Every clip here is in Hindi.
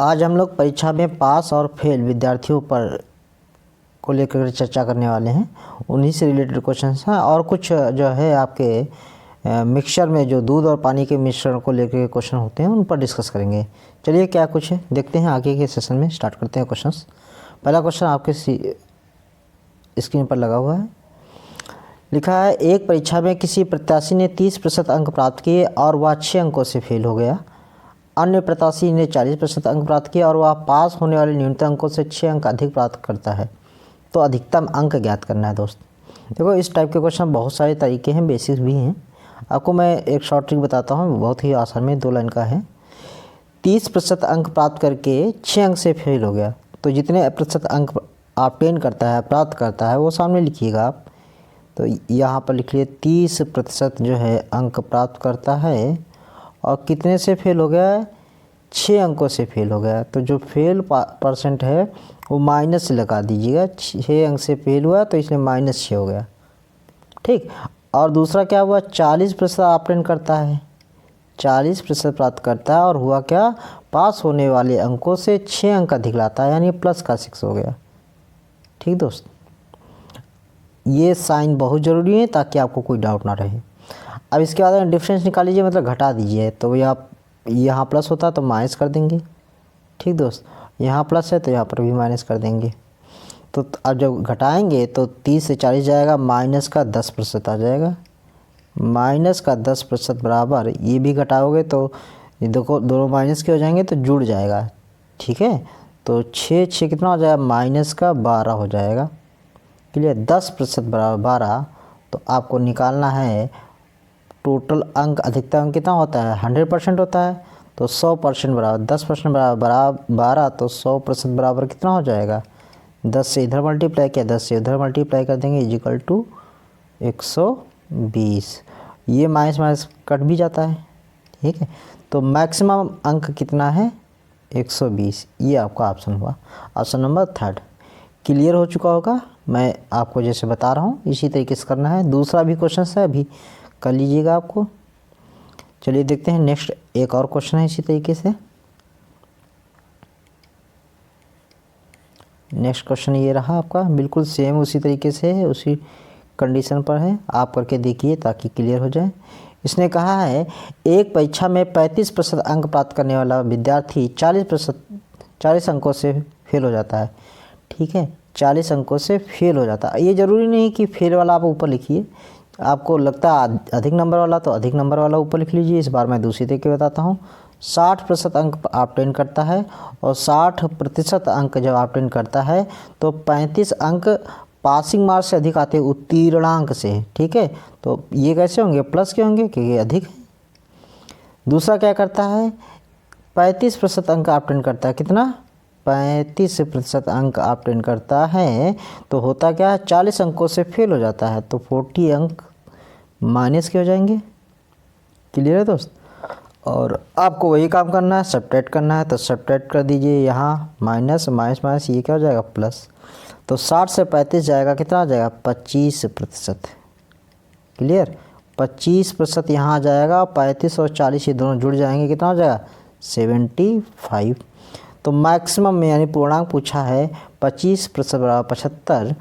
आज हम लोग परीक्षा में पास और फेल विद्यार्थियों पर को लेकर चर्चा करने वाले हैं। उन्हीं से रिलेटेड क्वेश्चंस हैं और कुछ जो है आपके मिक्सचर में जो दूध और पानी के मिश्रण को लेकर क्वेश्चन होते हैं उन पर डिस्कस करेंगे। चलिए क्या कुछ है देखते हैं, आगे के सेशन में स्टार्ट करते हैं क्वेश्चंस। पहला क्वेश्चन आपके स्क्रीन पर लगा हुआ है। लिखा है, एक परीक्षा में किसी प्रत्याशी ने 30% अंक प्राप्त किए और वह 6 अंकों से फेल हो गया। अन्य प्रत्याशी ने 40% अंक प्राप्त किए और वह पास होने वाले न्यूनतम अंकों से 6 अंक अधिक प्राप्त करता है, तो अधिकतम अंक ज्ञात करना है। दोस्त देखो, इस टाइप के क्वेश्चन बहुत सारे तरीके हैं, बेसिक्स भी हैं। आपको मैं एक शॉर्ट ट्रिक बताता हूँ, बहुत ही आसान में 2 लाइन का है। 30% अंक प्राप्त करके 6 अंक से फेल हो गया, तो जितने प्रतिशत अंक ऑब्टेन करता है, प्राप्त करता है, वो सामने लिखिएगा आप। तो यहाँ पर लिख लिए 30% जो है अंक प्राप्त करता है और कितने से फेल हो गया है, 6 अंकों से फेल हो गया। तो जो फेल परसेंट है वो माइनस से लगा दीजिएगा। 6 अंक से फेल हुआ तो इसलिए -6 हो गया, ठीक। और दूसरा क्या हुआ, 40% ऑब्टेन करता है, 40% प्राप्त करता है और हुआ क्या, पास होने वाले अंकों से 6 अंक अधिक लाता है, यानी प्लस का 6 हो गया। ठीक दोस्त, ये साइन बहुत ज़रूरी है ताकि आपको कोई डाउट ना रहे। अब इसके बाद डिफरेंस निकाल लीजिए, मतलब घटा दीजिए। तो यहाँ प्लस होता तो माइनस कर देंगे, ठीक दोस्त। यहाँ प्लस है तो यहाँ पर भी माइनस कर देंगे। तो अब जब घटाएंगे तो 30 से 40 जाएगा, माइनस का 10% आ जाएगा। माइनस का 10% बराबर, ये भी घटाओगे तो ये दोनों माइनस के हो जाएंगे तो जुड़ जाएगा, ठीक है। तो 6 कितना हो जाएगा, माइनस का 12 हो जाएगा। क्लियर, 10% बराबर 12। तो आपको निकालना है टोटल अंक, अधिकतम अंक कितना होता है, 100% होता है। तो 100% बराबर 10% बराबर 12, तो 100% बराबर कितना हो जाएगा, 10 से इधर मल्टीप्लाई किया, 10 से उधर मल्टीप्लाई कर देंगे, इजिकल टू 120। ये माइनस माइनस कट भी जाता है, ठीक है। तो मैक्सिमम अंक कितना है, 120। ये आपका ऑप्शन हुआ, ऑप्शन नंबर 3। क्लियर हो चुका होगा। मैं आपको जैसे बता रहा हूँ इसी तरीके से करना है। दूसरा भी क्वेश्चन है, अभी कर लीजिएगा आपको। चलिए देखते हैं नेक्स्ट, एक और क्वेश्चन है इसी तरीके से। नेक्स्ट क्वेश्चन ये रहा आपका, बिल्कुल सेम उसी तरीके से है, उसी कंडीशन पर है। आप करके देखिए ताकि क्लियर हो जाए। इसने कहा है, एक परीक्षा में 35% अंक प्राप्त करने वाला विद्यार्थी 40 अंकों से फेल हो जाता है, ठीक है। 40 अंकों से फेल हो जाता है। ये ज़रूरी नहीं कि फेल वाला आप ऊपर लिखिए, आपको लगता है अधिक नंबर वाला तो अधिक नंबर वाला ऊपर लिख लीजिए। इस बार मैं दूसरी तरीके बताता हूँ। 60% अंक ऑब्टेन करता है और 60% अंक जब ऑब्टेन करता है तो 35 अंक पासिंग मार्क्स से अधिक आते हैं उत्तीर्णांक से, ठीक है। तो ये कैसे होंगे, प्लस के होंगे क्योंकि अधिक है। दूसरा क्या करता है, 35% अंक ऑब्टेन करता है, कितना, 35% अंक ऑब्टेन करता है, तो होता क्या है, 40 अंकों से फेल हो जाता है, तो 40 अंक माइनस के हो जाएंगे। क्लियर है दोस्त। और आपको वही काम करना है, सब्ट्रैक्ट करना है, तो सब्ट्रैक्ट कर दीजिए। यहाँ माइनस माइनस माइनस ये क्या हो जाएगा, प्लस। तो 60 से 35 जाएगा, कितना आ जाएगा, 25%। क्लियर, 25% यहाँ आ जाएगा। 35 और 40 ये दोनों जुड़ जाएंगे, कितना हो जाएगा, 75। तो मैक्सिमम में यानी पूर्णांक पूछा है, 25% बराबर 75,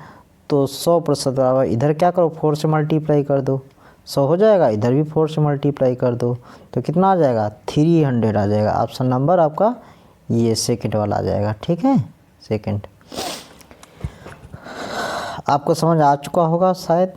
तो 100% बराबर इधर क्या करो, 4 से मल्टीप्लाई कर दो, 100 हो जाएगा। इधर भी 4 से मल्टीप्लाई कर दो तो कितना आ जाएगा, 300 आ जाएगा। ऑप्शन नंबर आपका ये सेकंड वाला आ जाएगा, ठीक है, सेकंड। आपको समझ आ चुका होगा शायद।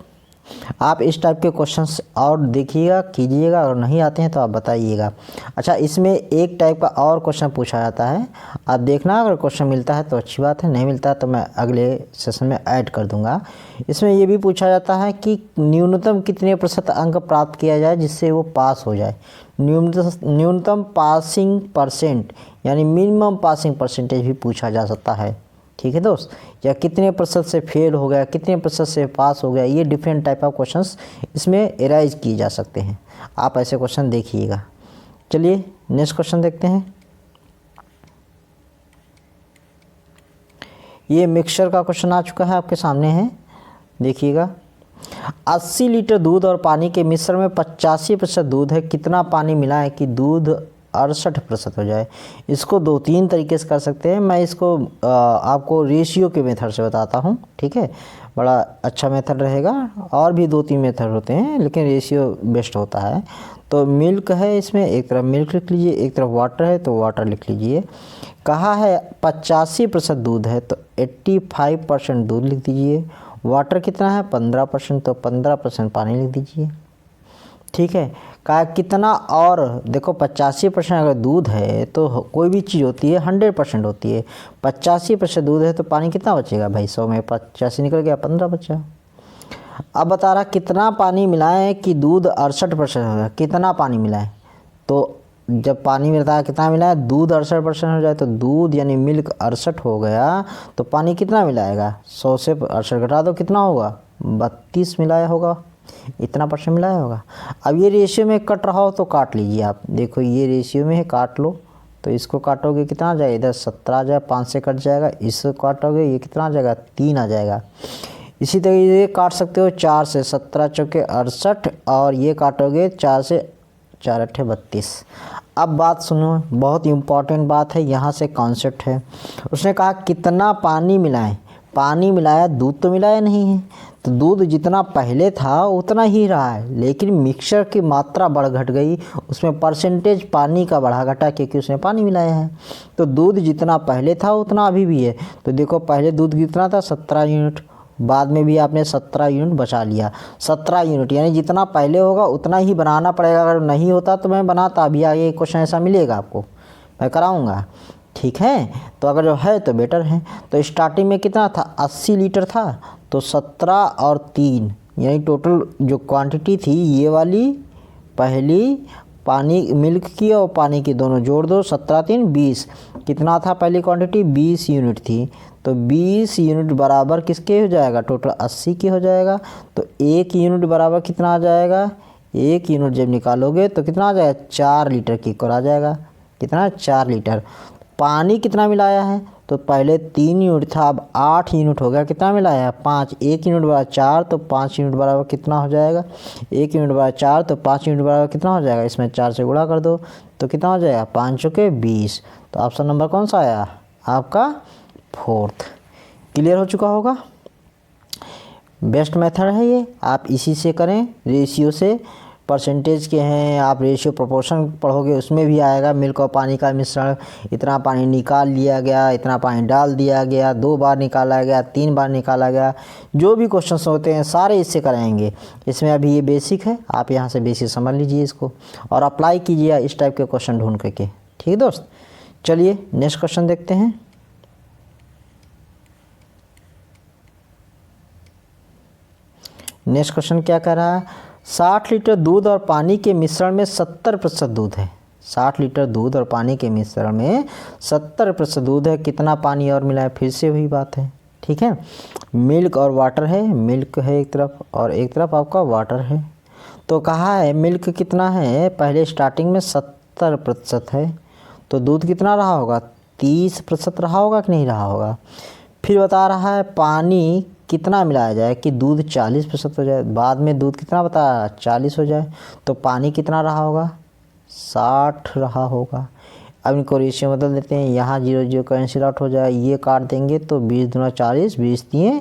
आप इस टाइप के क्वेश्चंस और देखिएगा, कीजिएगा, और नहीं आते हैं तो आप बताइएगा। अच्छा, इसमें एक टाइप का और क्वेश्चन पूछा जाता है, आप देखना, अगर क्वेश्चन मिलता है तो अच्छी बात है, नहीं मिलता है तो मैं अगले सेशन में ऐड कर दूंगा। इसमें ये भी पूछा जाता है कि न्यूनतम कितने प्रतिशत अंक प्राप्त किया जाए जिससे वो पास हो जाए। न्यूनतम पासिंग परसेंट यानी मिनिमम पासिंग परसेंटेज भी पूछा जा सकता है, ठीक है दोस्त। या कितने प्रतिशत से फेल हो गया, कितने प्रतिशत से पास हो गया, ये डिफरेंट टाइप ऑफ क्वेश्चंस इसमें एराइज किए जा सकते हैं। आप ऐसे क्वेश्चन देखिएगा। चलिए नेक्स्ट क्वेश्चन देखते हैं। ये मिक्सचर का क्वेश्चन आ चुका है, आपके सामने है, देखिएगा। 80 लीटर दूध और पानी के मिश्रण में 85% दूध है, कितना पानी मिलाएं कि दूध 68% हो जाए। इसको 2-3 तरीके से कर सकते हैं। मैं इसको आपको रेशियो के मेथड से बताता हूँ, ठीक है। बड़ा अच्छा मेथड रहेगा, और भी 2-3 मेथड होते हैं लेकिन रेशियो बेस्ट होता है। तो मिल्क है, इसमें एक तरफ मिल्क लिख लीजिए, एक तरफ वाटर है तो वाटर लिख लीजिए। कहा है 85% दूध है तो 85% दूध लिख दीजिए। वाटर कितना है 15%, तो 15% पानी लिख दीजिए, ठीक है। कहा कितना, और देखो 85% अगर दूध है तो कोई भी चीज़ होती है 100% होती है। 85% दूध है तो पानी कितना बचेगा भाई, 100 में 85 निकल गया, 15 बचा। अब बता रहा कितना पानी मिलाएं कि दूध 68% हो जाए। कितना पानी मिलाएं, तो जब पानी मिलता है कितना मिलाए, दूध 68% हो जाए तो दूध यानी मिल्क 68 हो गया, तो पानी कितना मिलाएगा, 100 से 68 घटा दो, कितना होगा 32 मिलाया होगा, इतना % मिलाया होगा। अब ये रेशियो में कट रहा हो तो काट लीजिए आप, देखो ये रेशियो में है, काट लो। तो इसको काटोगे कितना आ जाएगा, इधर 17 आ जाएगा, 5 से कट जाएगा, इसको काटोगे ये कितना आ जाएगा 3 आ जाएगा। इसी तरीके से काट सकते हो 4 से, 17 चौके 68, और ये काटोगे 4 से 4 अट्ठे 32। अब बात सुनो, बहुत इम्पॉर्टेंट बात है, यहाँ से कॉन्सेप्ट है। उसने कहा कितना पानी मिलाएं, पानी मिलाया, दूध तो मिलाया नहीं है, तो दूध जितना पहले था उतना ही रहा है, लेकिन मिक्सचर की मात्रा बढ़ घट गई, उसमें परसेंटेज पानी का बढ़ा घटा क्योंकि उसने पानी मिलाया है। तो दूध जितना पहले था उतना अभी भी है। तो देखो पहले दूध कितना था 17 यूनिट, बाद में भी आपने 17 यूनिट बचा लिया। 17 यूनिट यानी जितना पहले होगा उतना ही बनाना पड़ेगा, अगर नहीं होता तो मैं बनाता, अभी आगे क्वेश्चन ऐसा मिलेगा आपको, मैं कराऊंगा, ठीक है। तो अगर जो है तो बेटर है। तो स्टार्टिंग में कितना था 80 लीटर था, तो 17 और 3 यानी टोटल जो क्वांटिटी थी ये वाली पहली पानी मिल्क की और पानी की दोनों जोड़ दो, 17 3 20, कितना था पहली क्वांटिटी 20 यूनिट थी, तो 20 यूनिट बराबर किसके हो जाएगा, टोटल 80 के हो जाएगा। तो 1 यूनिट बराबर कितना आ जाएगा, 1 यूनिट जब निकालोगे तो कितना आ जाएगा 4 लीटर की इक्वल आ जाएगा, कितना 4 लीटर। पानी कितना मिलाया है, तो पहले 3 यूनिट था, अब 8 यूनिट हो गया, कितना मिलाया है 5, 1 यूनिट बराबर 4, तो 5 यूनिट बराबर कितना हो जाएगा, 1 यूनिट बराबर 4, तो 5 यूनिट बराबर कितना हो जाएगा, इसमें 4 से गुणा कर दो तो कितना हो जाएगा 5 चौके 20। तो ऑप्शन नंबर कौन सा आया आपका 4th। क्लियर हो चुका होगा। बेस्ट मेथड है ये, आप इसी से करें, रेशियो से। परसेंटेज के हैं, आप रेशियो प्रोपोर्शन पढ़ोगे उसमें भी आएगा, मिल्क और पानी का मिश्रण, इतना पानी निकाल लिया गया, इतना पानी डाल दिया गया, 2 बार निकाला गया, 3 बार निकाला गया, जो भी क्वेश्चंस होते हैं सारे इससे कराएंगे। इसमें अभी ये बेसिक है, आप यहाँ से बेसिक समझ लीजिए इसको और अप्लाई कीजिए इस टाइप के क्वेश्चन ढूंढ करके, ठीक है दोस्त। चलिए नेक्स्ट क्वेश्चन देखते हैं। नेक्स्ट क्वेश्चन क्या कह रहा है, 60 लीटर दूध और पानी के मिश्रण में 70% दूध है। 60 लीटर दूध और पानी के मिश्रण में 70% दूध है, कितना पानी और मिला है, फिर से वही बात है, ठीक है। मिल्क और वाटर है, मिल्क है एक तरफ और एक तरफ आपका वाटर है। तो कहा है मिल्क कितना है, पहले स्टार्टिंग में 70% है, तो दूध कितना रहा होगा 30% रहा होगा कि नहीं रहा होगा। फिर बता रहा है पानी कितना मिलाया जाए कि दूध 40% हो जाए, बाद में दूध कितना बताया 40 हो जाए, तो पानी कितना रहा होगा 60 रहा होगा। अब इनको रेशियो बदल देते हैं, यहाँ 0 0 कैंसिल आउट हो जाए, ये काट देंगे तो 20 दूना 40, 20 3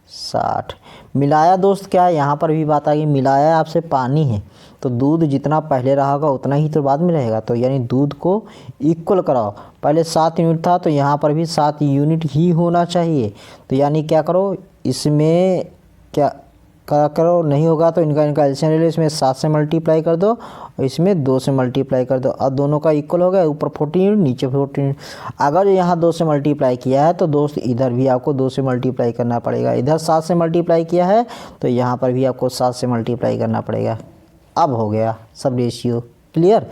60। मिलाया दोस्त क्या है, यहाँ पर भी बात आ गई, मिलाया आपसे पानी है, तो दूध जितना पहले रहा होगा उतना ही तो बाद में रहेगा, तो यानी दूध को इक्वल कराओ। पहले 7 यूनिट था तो यहाँ पर भी 7 यूनिट ही होना चाहिए, तो यानी क्या करो, इसमें क्या करो, नहीं होगा तो इनका एलसीएम ले लो, इसमें 7 से मल्टीप्लाई कर दो और इसमें 2 से मल्टीप्लाई कर दो, अब दोनों का इक्वल हो गया, ऊपर 14 यूनिट नीचे 14 यूनिट। अगर यहाँ 2 से मल्टीप्लाई किया है तो दोस्त इधर भी आपको 2 से मल्टीप्लाई करना पड़ेगा, इधर 7 से मल्टीप्लाई किया है तो यहाँ पर भी आपको 7 से मल्टीप्लाई करना पड़ेगा। अब हो गया सब रेशियो क्लियर।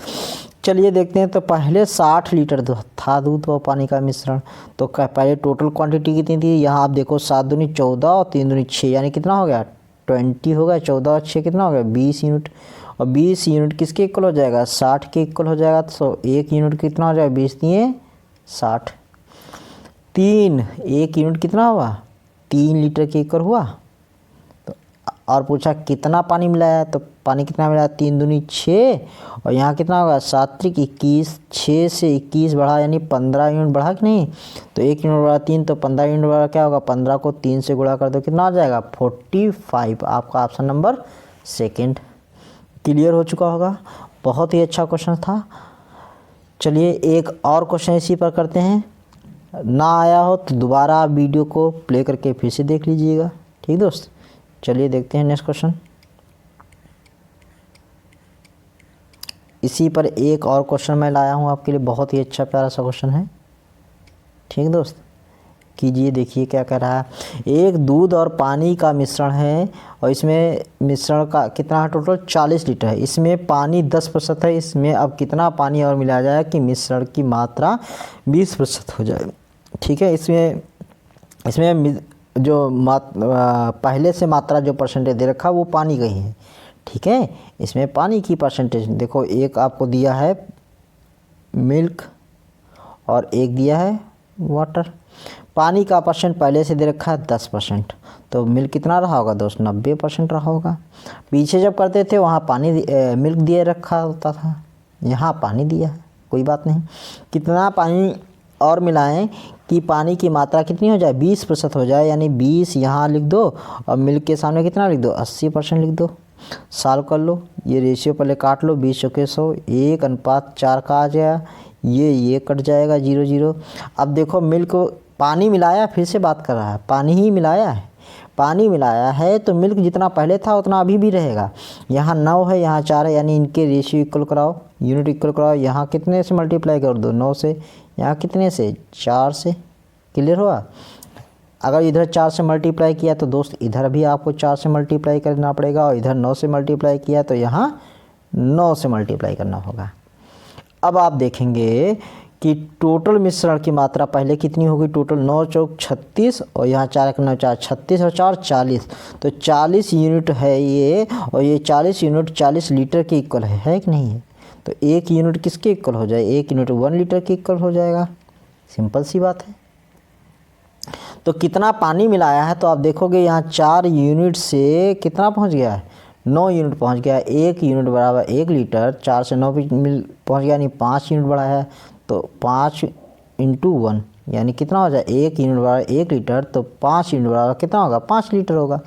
चलिए देखते हैं, तो पहले 60 लीटर था दूध और पानी का मिश्रण, तो पहले टोटल क्वांटिटी कितनी थी, यहाँ आप देखो 7 दूनी 14 और 3 दूनी 6, यानी कितना हो गया 20 हो गया, 14 और 6 कितना हो गया 20 यूनिट, और 20 यूनिट किसके इक्वल हो जाएगा 60 के इक्वल हो जाएगा, तो 1 यूनिट कितना हो जाएगा 20 3 60, 1 यूनिट कितना हुआ 3 लीटर के इक्वल हुआ। तो और पूछा कितना पानी मिलाया है, तो पानी कितना मिला, 3 दूनी 6 और यहाँ कितना होगा 7 त्रिक 21, 6 से 21 बढ़ा यानी 15 यूनिट बढ़ा कि नहीं। तो 1 यूनिट बढ़ा 3 तो 15 यूनिट बढ़ा क्या होगा, 15 को 3 से गुणा कर दो कितना आ जाएगा 45। आपका ऑप्शन नंबर सेकंड क्लियर हो चुका होगा। बहुत ही अच्छा क्वेश्चन था। चलिए एक और क्वेश्चन इसी पर करते हैं, ना आया हो तो दोबारा आप वीडियो को प्ले करके फिर से देख लीजिएगा। ठीक दोस्त, चलिए देखते हैं नेक्स्ट क्वेश्चन। इसी पर एक और क्वेश्चन मैं लाया हूँ आपके लिए, बहुत ही अच्छा प्यारा सा क्वेश्चन है। ठीक दोस्त, कीजिए, देखिए क्या कह रहा है। एक दूध और पानी का मिश्रण है और इसमें मिश्रण का कितना है टोटल 40 लीटर है। इसमें पानी 10% है। इसमें अब कितना पानी और मिलाया जाए कि मिश्रण की मात्रा 20% हो जाए। ठीक है, इसमें जो पहले से मात्रा जो परसेंटेज दे रखा वो पानी का ही है। ठीक है, इसमें पानी की परसेंटेज देखो, एक आपको दिया है मिल्क और एक दिया है वाटर। पानी का परसेंट पहले से दे रखा है 10%, तो मिल्क कितना रहा होगा दोस्त 90% रहा होगा। पीछे जब करते थे वहाँ पानी मिल्क दिए रखा होता था, यहाँ पानी दिया है, कोई बात नहीं। कितना पानी और मिलाएं कि पानी की मात्रा कितनी हो जाए 20% हो जाए, यानी 20 यहाँ लिख दो और मिल्क के सामने कितना लिख दो 80% लिख दो। सॉल्व कर लो, ये रेशियो पहले काट लो, 20 चौके 100, 1:4 का आ गया। ये कट जाएगा 0 0। अब देखो मिल्क पानी मिलाया, फिर से बात कर रहा है, पानी ही मिलाया है। पानी मिलाया है तो मिल्क जितना पहले था उतना अभी भी रहेगा। यहाँ 9 है, यहाँ 4 है, यानी इनके रेशियो इक्वल कराओ, यूनिट इक्वल कराओ। यहाँ कितने से मल्टीप्लाई कर दो 9 से, यहाँ कितने से 4 से। क्लियर हुआ। अगर इधर 4 से मल्टीप्लाई किया तो दोस्त इधर भी आपको 4 से मल्टीप्लाई करना पड़ेगा, और इधर 9 से मल्टीप्लाई किया तो यहाँ 9 से मल्टीप्लाई करना होगा। अब आप देखेंगे कि टोटल मिश्रण की मात्रा पहले कितनी होगी, टोटल 9 चौक 36 और यहाँ 4 9 4 36 और 4 40, तो 40 यूनिट है ये, और ये 40 यूनिट 40 लीटर के इक्वल है कि नहीं है। तो 1 यूनिट किसके इक्वल हो जाए, 1 यूनिट 1 लीटर के इक्वल हो जाएगा। सिंपल सी बात है। तो कितना पानी मिलाया है, तो आप देखोगे यहाँ 4 यूनिट से कितना पहुँच गया है 9 यूनिट पहुँच गया है। 1 यूनिट बराबर 1 लीटर, 4 से 9 पहुँच गया, यानी 5 यूनिट बढ़ा है। तो 5 × 1 यानी कितना हो जाए 1 यूनिट बराबर 1 लीटर, तो 5 यूनिट बराबर कितना होगा 5 लीटर होगा।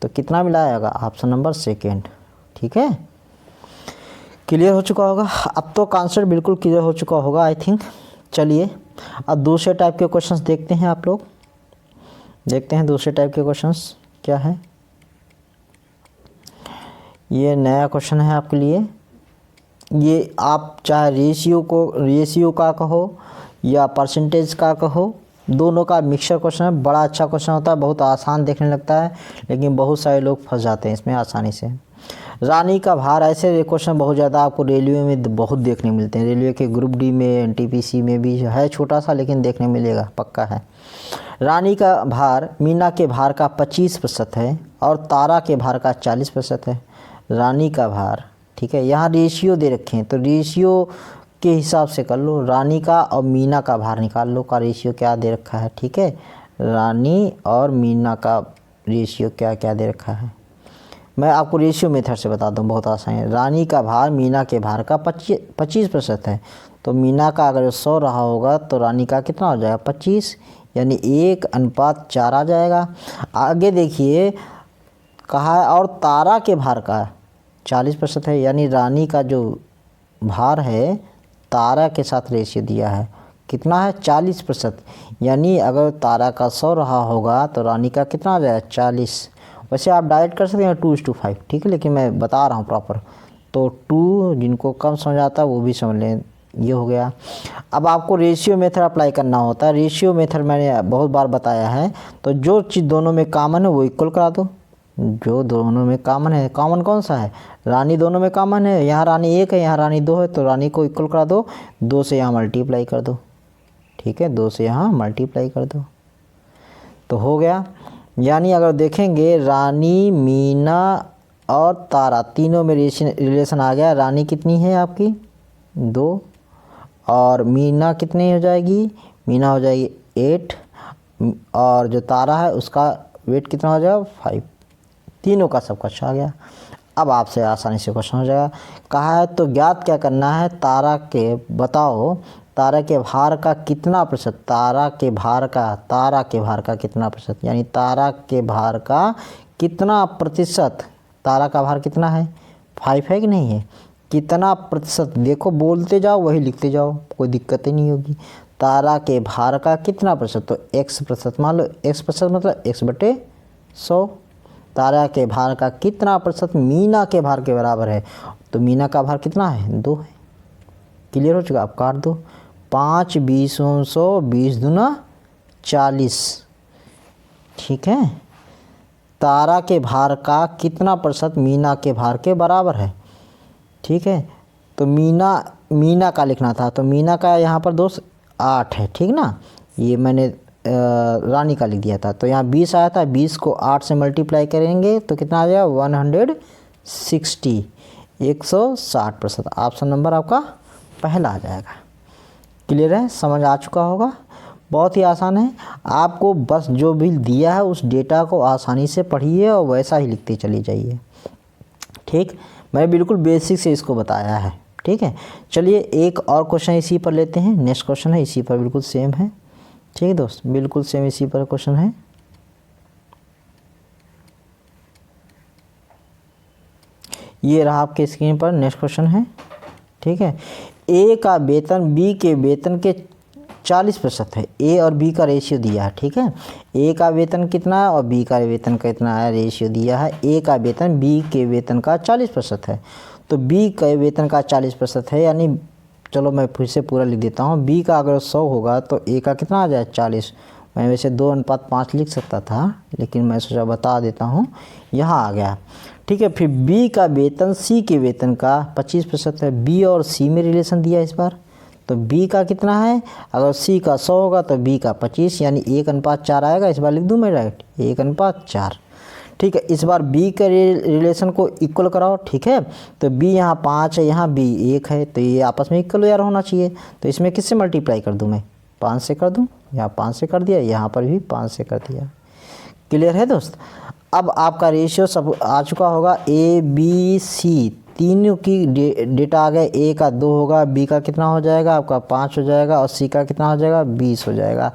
तो कितना मिलाया होगा, ऑप्शन नंबर सेकेंड। ठीक है, क्लियर हो चुका होगा। अब तो कॉन्सेप्ट बिल्कुल क्लियर हो चुका होगा आई थिंक। चलिए अब दूसरे टाइप के क्वेश्चंस देखते हैं। आप लोग देखते हैं दूसरे टाइप के क्वेश्चंस क्या है। ये नया क्वेश्चन है आपके लिए। ये आप चाहे रेशियो का कहो या परसेंटेज का कहो, दोनों का मिक्सचर क्वेश्चन है। बड़ा अच्छा क्वेश्चन होता है, बहुत आसान देखने लगता है, लेकिन बहुत सारे लोग फंस जाते हैं इसमें आसानी से। रानी का भार, ऐसे क्वेश्चन बहुत ज़्यादा आपको रेलवे में बहुत देखने मिलते हैं। रेलवे के ग्रुप डी में, एनटीपीसी में भी है छोटा सा, लेकिन देखने मिलेगा पक्का है। रानी का भार मीना के भार का 25% है और तारा के भार का 40% है। रानी का भार, ठीक है, यहाँ रेशियो दे रखे हैं तो रेशियो के हिसाब से कर लो। रानी का और मीना का भार निकाल लो, का रेशियो क्या दे रखा है। ठीक है, रानी और मीना का रेशियो क्या क्या दे रखा है, मैं आपको रेशियो मेथड से बता दूं, बहुत आसान है। रानी का भार मीना के भार का 25% है, तो मीना का अगर 100 रहा होगा तो रानी का कितना हो जाएगा 25, यानी 1:4 आ जाएगा। आगे देखिए कहा है और तारा के भार का 40% है, यानी रानी का जो भार है तारा के साथ रेशियो दिया है कितना है 40%, यानी अगर तारा का 100 रहा होगा तो रानी का कितना आ जाएगा 40। वैसे आप डायरेक्ट कर सकते हैं 2:5, ठीक है, लेकिन मैं बता रहा हूँ प्रॉपर। तो 2 जिनको कम समझ आता है वो भी समझ लें, ये हो गया। अब आपको रेशियो मेथड अप्लाई करना होता है। रेशियो मेथड मैंने बहुत बार बताया है, तो जो चीज़ दोनों में कॉमन है वो इक्वल करा दो। जो दोनों में कॉमन है, कॉमन कौन सा है, रानी दोनों में कॉमन है। यहाँ रानी 1 है, यहाँ रानी 2 है, तो रानी को इक्वल करा दो, 2 से यहाँ मल्टीप्लाई कर दो। ठीक है, 2 से यहाँ मल्टीप्लाई कर दो तो हो गया। यानी अगर देखेंगे रानी, मीना और तारा तीनों में रिलेशन आ गया। रानी कितनी है आपकी 2 और मीना कितनी हो जाएगी, मीना हो जाएगी 8 और जो तारा है उसका वेट कितना हो जाएगा 5। तीनों का सब कुछ आ गया। अब आपसे आसानी से क्वेश्चन हो जाएगा। कहा है तो ज्ञात क्या करना है, तारा के बताओ तारा के भार का कितना प्रतिशत, तारा के भार का कितना प्रतिशत, यानी तारा के भार का कितना प्रतिशत, तारा का भार कितना है 5 है कि नहीं है, कितना प्रतिशत, देखो बोलते जाओ वही लिखते जाओ, कोई दिक्कत ही नहीं होगी। तारा के भार का कितना प्रतिशत, तो x प्रतिशत, मान लो x प्रतिशत मतलब x/100। तारा के भार का कितना प्रतिशत मीना के भार के बराबर है, तो मीना का भार कितना है 2 है। क्लियर हो चुका, आप काट दो, 5 20 100 20 दूना 40, ठीक है। तारा के भार का कितना प्रतिशत मीना के भार के बराबर है, ठीक है। तो मीना का लिखना था, तो मीना का यहाँ पर दोस्त 8 है, ठीक ना, ये मैंने रानी का लिख दिया था। तो यहाँ 20 आया था, 20 को 8 से मल्टीप्लाई करेंगे तो कितना आ जाएगा 160, 160%। ऑप्शन नंबर आपका पहला आ जाएगा। क्लियर है, समझ आ चुका होगा, बहुत ही आसान है। आपको बस जो भी दिया है उस डेटा को आसानी से पढ़िए और वैसा ही लिखते चली जाइए, ठीक। मैं बिल्कुल बेसिक से इसको बताया है, ठीक है। चलिए एक और क्वेश्चन इसी पर लेते हैं, नेक्स्ट क्वेश्चन है इसी पर, बिल्कुल सेम है, ठीक है दोस्त, बिल्कुल सेम इसी पर क्वेश्चन है। ये रहा आपके स्क्रीन पर, नेक्स्ट क्वेश्चन है, ठीक है। ए का वेतन बी के वेतन के 40% है, ए और बी का रेशियो दिया है, ठीक है। ए का वेतन कितना है और बी का वेतन कितना है, रेशियो दिया है। ए का वेतन बी के वेतन का 40% है, तो बी के वेतन का 40% है, यानी चलो मैं फिर से पूरा लिख देता हूँ। बी का अगर 100 होगा तो ए का कितना आ जाए 40। मैं वैसे 2:5 लिख सकता था, लेकिन मैं सोचा बता देता हूँ, यहाँ आ गया, ठीक है। फिर बी का वेतन सी के वेतन का 25% है। बी और सी में रिलेशन दिया इस बार, तो बी का कितना है, अगर सी का 100 होगा तो बी का 25, यानी 1:4 आएगा। इस बार लिख दूँ मैं डायरेक्ट 1:4, ठीक है। इस बार बी के रिलेशन को इक्वल कराओ, ठीक है। तो बी यहाँ 5 है, यहाँ बी 1 है, तो ये आपस में इक्वल यार होना चाहिए। तो इसमें किससे मल्टीप्लाई कर दूँ मैं, 5 से कर दूँ, यहाँ 5 से कर दिया, यहाँ पर भी 5 से कर दिया। क्लियर है दोस्त। अब आपका रेशियो सब आ चुका होगा, ए बी सी तीनों की डेटा आ गया। ए का 2 होगा, बी का कितना हो जाएगा आपका 5 हो जाएगा, और सी का कितना हो जाएगा 20 हो जाएगा।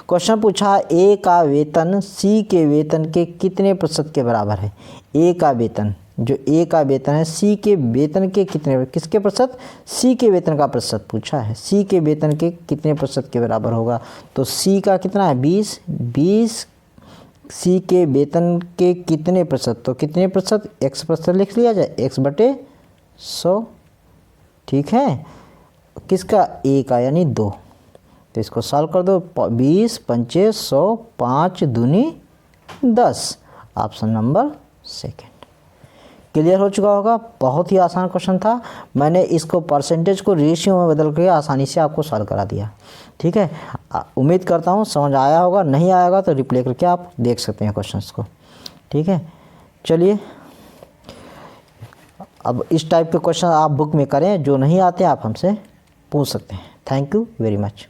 क्वेश्चन पूछा ए का वेतन सी के वेतन के कितने प्रतिशत के बराबर है। ए का वेतन, जो ए का वेतन है सी के वेतन के कितने, किसके प्रतिशत, सी के वेतन का प्रतिशत पूछा है। सी के वेतन के कितने प्रतिशत के बराबर होगा, तो सी का कितना है 20 सी के वेतन के कितने प्रतिशत, तो कितने प्रतिशत, x प्रतिशत लिख लिया जाए, x/100, ठीक है। किसका, ए का, यानी 2। तो इसको सॉल्व कर दो, 20 5 100, 5 दूनी 10, ऑप्शन नंबर सेकेंड। क्लियर हो चुका होगा, बहुत ही आसान क्वेश्चन था। मैंने इसको परसेंटेज को रेशियो में बदल के आसानी से आपको सॉल्व करा दिया, ठीक है। उम्मीद करता हूँ समझ आया होगा, नहीं आया होगा तो रिप्ले करके आप देख सकते हैं क्वेश्चंस को, ठीक है। चलिए अब इस टाइप के क्वेश्चन आप बुक में करें, जो नहीं आते आप हमसे पूछ सकते हैं। Thank you very much.